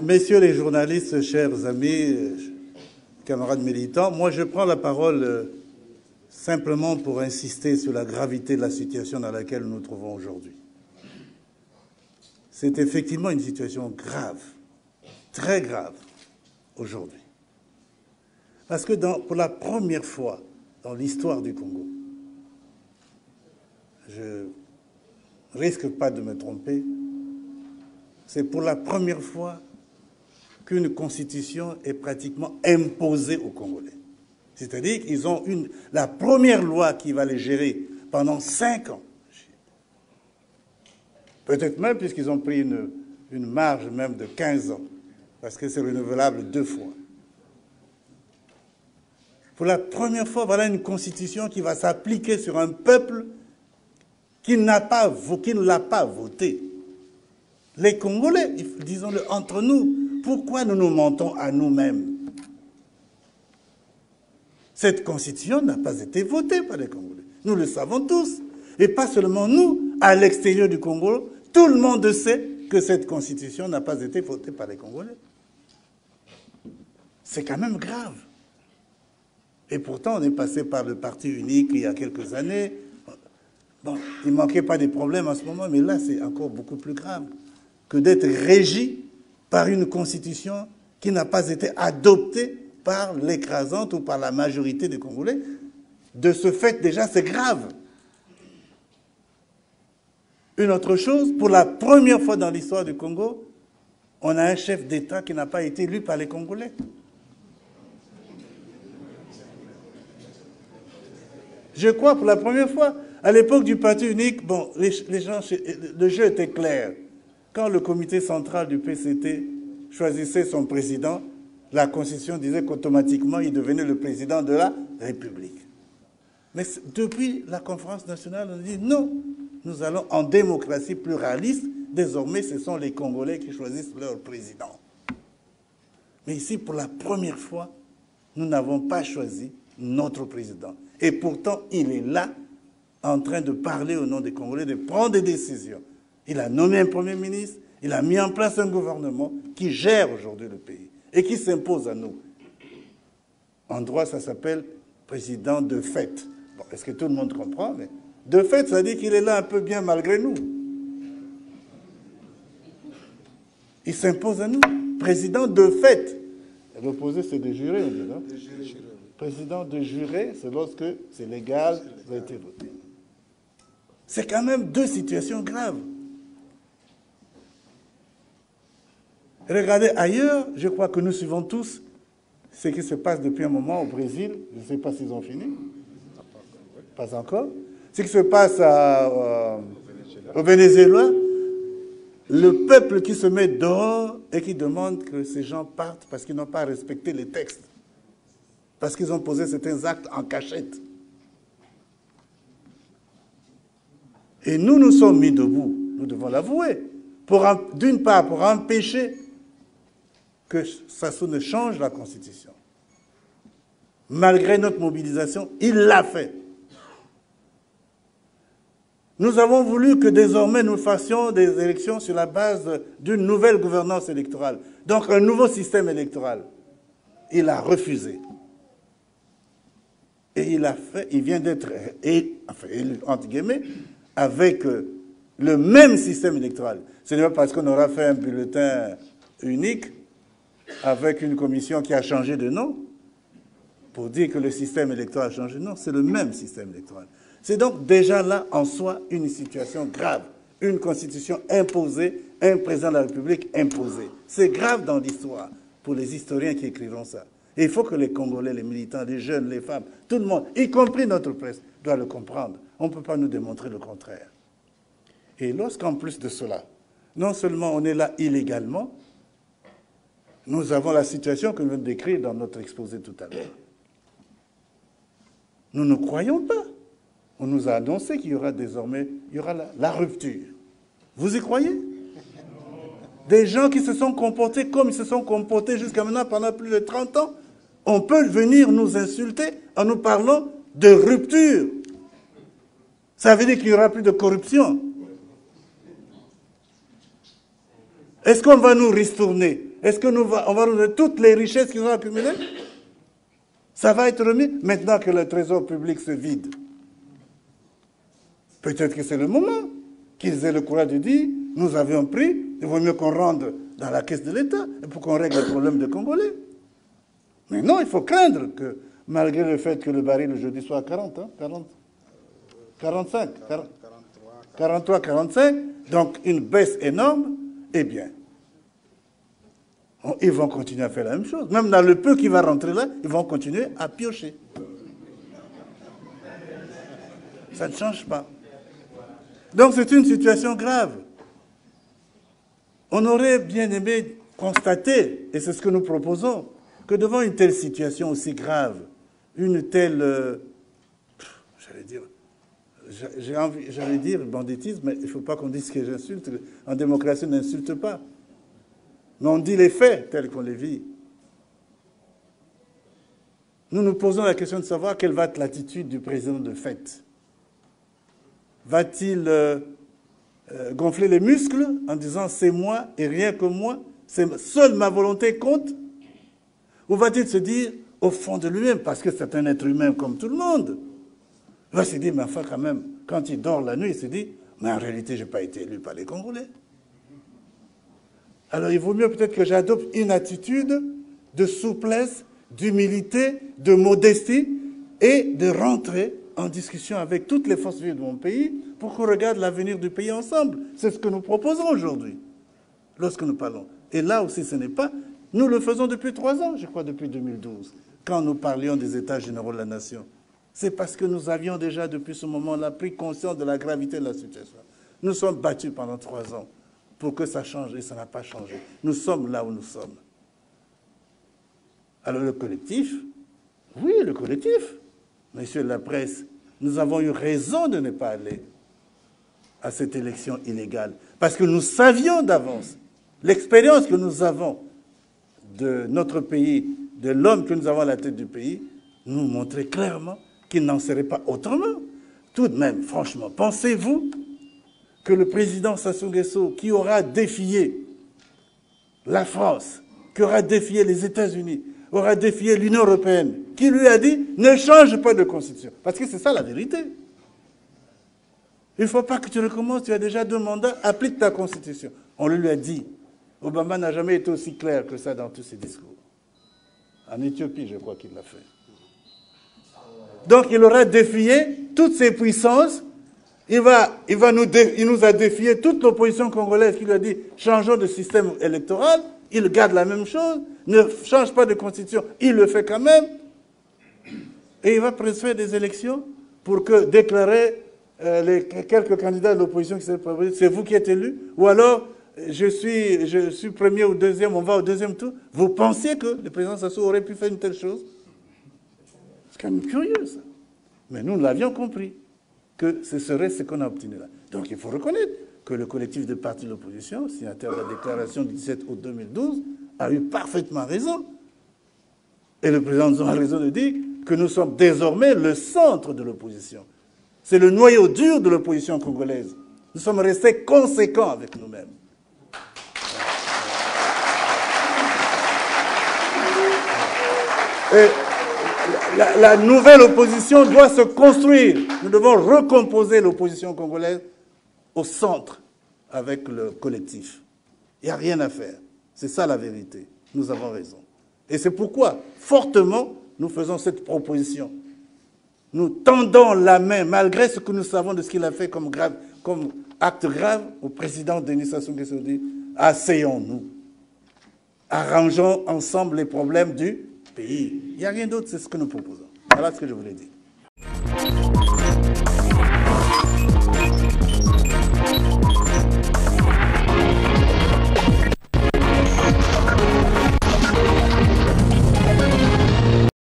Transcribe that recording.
Messieurs les journalistes, chers amis, camarades militants, moi je prends la parole simplement pour insister sur la gravité de la situation dans laquelle nous nous trouvons aujourd'hui. C'est effectivement une situation grave, très grave, aujourd'hui. Parce que pour la première fois dans l'histoire du Congo, je risque pas de me tromper, c'est pour la première fois qu'une constitution est pratiquement imposée aux Congolais. C'est-à-dire qu'ils ont la première loi qui va les gérer pendant 5 ans. Peut-être même puisqu'ils ont pris une marge même de 15 ans, parce que c'est renouvelable 2 fois. Pour la première fois, voilà une constitution qui va s'appliquer sur un peuple qui ne l'a pas voté. Les Congolais, disons-le entre nous, pourquoi nous nous mentons à nous-mêmes? Cette constitution n'a pas été votée par les Congolais. Nous le savons tous. Et pas seulement nous, à l'extérieur du Congo, tout le monde sait que cette constitution n'a pas été votée par les Congolais. C'est quand même grave. Et pourtant, on est passé par le parti unique il y a quelques années. Bon, il ne manquait pas de problèmes en ce moment, mais là, c'est encore beaucoup plus grave que d'être régi par une constitution qui n'a pas été adoptée par l'écrasante ou par la majorité des Congolais. De ce fait, déjà, c'est grave. Une autre chose, pour la première fois dans l'histoire du Congo, on a un chef d'État qui n'a pas été élu par les Congolais. Je crois, pour la première fois, à l'époque du parti unique, bon, les gens, le jeu était clair. Quand le comité central du PCT choisissait son président, la Constitution disait qu'automatiquement, il devenait le président de la République. Mais depuis la conférence nationale, on a dit non, nous allons en démocratie pluraliste. Désormais, ce sont les Congolais qui choisissent leur président. Mais ici, pour la première fois, nous n'avons pas choisi notre président. Et pourtant, il est là, en train de parler au nom des Congolais, de prendre des décisions. Il a nommé un Premier ministre, il a mis en place un gouvernement qui gère aujourd'hui le pays et qui s'impose à nous. En droit, ça s'appelle président de fait. Bon, est-ce que tout le monde comprend? Mais de fait, ça dit qu'il est là un peu bien malgré nous. Il s'impose à nous. Président de fait. L'opposé, c'est de jurer, on dit, non? Président de jurer, c'est lorsque c'est légal, ça a été voté. C'est quand même 2 situations graves. Regardez ailleurs, je crois que nous suivons tous ce qui se passe depuis un moment au Brésil. Je ne sais pas s'ils ont fini. Pas encore. Ce qui se passe au Venezuela. Le peuple qui se met dehors et qui demande que ces gens partent parce qu'ils n'ont pas respecté les textes. Parce qu'ils ont posé certains actes en cachette. Et nous nous sommes mis debout, nous devons l'avouer, d'une part pour empêcher que Sassou ne change la Constitution. Malgré notre mobilisation, il l'a fait. Nous avons voulu que désormais nous fassions des élections sur la base d'une nouvelle gouvernance électorale, donc un nouveau système électoral. Il a refusé. Et il vient d'être élu, entre guillemets, avec le même système électoral. Ce n'est pas parce qu'on aura fait un bulletin unique avec une commission qui a changé de nom pour dire que le système électoral a changé. Non, c'est le même système électoral. C'est donc déjà là, en soi, une situation grave. Une constitution imposée, un président de la République imposé. C'est grave dans l'histoire pour les historiens qui écrivont ça. Et il faut que les Congolais, les militants, les jeunes, les femmes, tout le monde, y compris notre presse, doit le comprendre. On ne peut pas nous démontrer le contraire. Et lorsqu'en plus de cela, non seulement on est là illégalement, nous avons la situation que nous venons de décrire dans notre exposé tout à l'heure. Nous ne croyons pas. On nous a annoncé qu'il y aura désormais la rupture. Vous y croyez? Des gens qui se sont comportés comme ils se sont comportés jusqu'à maintenant pendant plus de 30 ans, on peut venir nous insulter en nous parlant de rupture. Ça veut dire qu'il n'y aura plus de corruption. Est-ce qu'on va nous ristourner? Est-ce qu'on va nous donner toutes les richesses qu'ils ont accumulées? Ça va être remis maintenant que le trésor public se vide. Peut-être que c'est le moment qu'ils aient le courage de dire « Nous avions pris, il vaut mieux qu'on rende dans la caisse de l'État pour qu'on règle le problème des Congolais. » Mais non, il faut craindre que, malgré le fait que le baril aujourd'hui soit à 40, 45, 43, 45, donc une baisse énorme, eh bien, ils vont continuer à faire la même chose. Même dans le peu qui va rentrer là, ils vont continuer à piocher. Ça ne change pas. Donc c'est une situation grave. On aurait bien aimé constater, et c'est ce que nous proposons, que devant une telle situation aussi grave, une telle, j'allais dire banditisme, mais il ne faut pas qu'on dise que j'insulte. En démocratie, on n'insulte pas. Mais on dit les faits tels qu'on les vit. Nous nous posons la question de savoir quelle va être l'attitude du président de fait. Va-t-il gonfler les muscles en disant « c'est moi et rien que moi, seule ma volonté compte » ou va-t-il se dire au fond de lui-même, parce que c'est un être humain comme tout le monde, il va se dire « mais enfin quand même, quand il dort la nuit, il se dit « mais en réalité, je n'ai pas été élu par les Congolais ». Alors il vaut mieux peut-être que j'adopte une attitude de souplesse, d'humilité, de modestie et de rentrer en discussion avec toutes les forces vives de mon pays pour qu'on regarde l'avenir du pays ensemble. C'est ce que nous proposons aujourd'hui, lorsque nous parlons. Et là aussi, ce n'est pas... Nous le faisons depuis 3 ans, je crois, depuis 2012, quand nous parlions des États généraux de la nation. C'est parce que nous avions déjà, depuis ce moment-là, pris conscience de la gravité de la situation. Nous sommes battus pendant 3 ans pour que ça change, et ça n'a pas changé. Nous sommes là où nous sommes. Alors le collectif, oui, le collectif, messieurs de la presse, nous avons eu raison de ne pas aller à cette élection illégale, parce que nous savions d'avance, l'expérience que nous avons de notre pays, de l'homme que nous avons à la tête du pays, nous montrait clairement qu'il n'en serait pas autrement. Tout de même, franchement, pensez-vous que le président Sassou Nguesso, qui aura défié la France, qui aura défié les États-Unis, aura défié l'Union européenne, qui lui a dit « ne change pas de constitution ». Parce que c'est ça la vérité. Il ne faut pas que tu recommences, tu as déjà 2 mandats, applique ta constitution. On lui a dit. Obama n'a jamais été aussi clair que ça dans tous ses discours. En Éthiopie, je crois qu'il l'a fait. Donc il aura défié toutes ses puissances. Il nous a défié toute l'opposition congolaise qui lui a dit « changeons de système électoral ». Il garde la même chose, ne change pas de constitution, il le fait quand même. Et il va faire des élections pour que déclarer les quelques candidats de l'opposition qui s'est proposé, c'est vous qui êtes élu, ou alors je suis premier ou deuxième, on va au 2e tour. Vous pensiez que le président Sassou aurait pu faire une telle chose? C'est quand même curieux, ça. Mais nous l'avions compris, que ce serait ce qu'on a obtenu là. Donc il faut reconnaître que le collectif de partis de l'opposition, signataire de la déclaration du 17 août 2012, a eu parfaitement raison. Et le président a raison de dire que nous sommes désormais le centre de l'opposition. C'est le noyau dur de l'opposition congolaise. Nous sommes restés conséquents avec nous-mêmes. Et la nouvelle opposition doit se construire. Nous devons recomposer l'opposition congolaise au centre avec le collectif. Il n'y a rien à faire. C'est ça la vérité. Nous avons raison. Et c'est pourquoi, fortement, nous faisons cette proposition. Nous tendons la main, malgré ce que nous savons de ce qu'il a fait comme acte grave, au président Denis Sassou Nguesso. Asseyons-nous. Arrangeons ensemble les problèmes du pays. Il n'y a rien d'autre, c'est ce que nous proposons. Voilà ce que je voulais dire.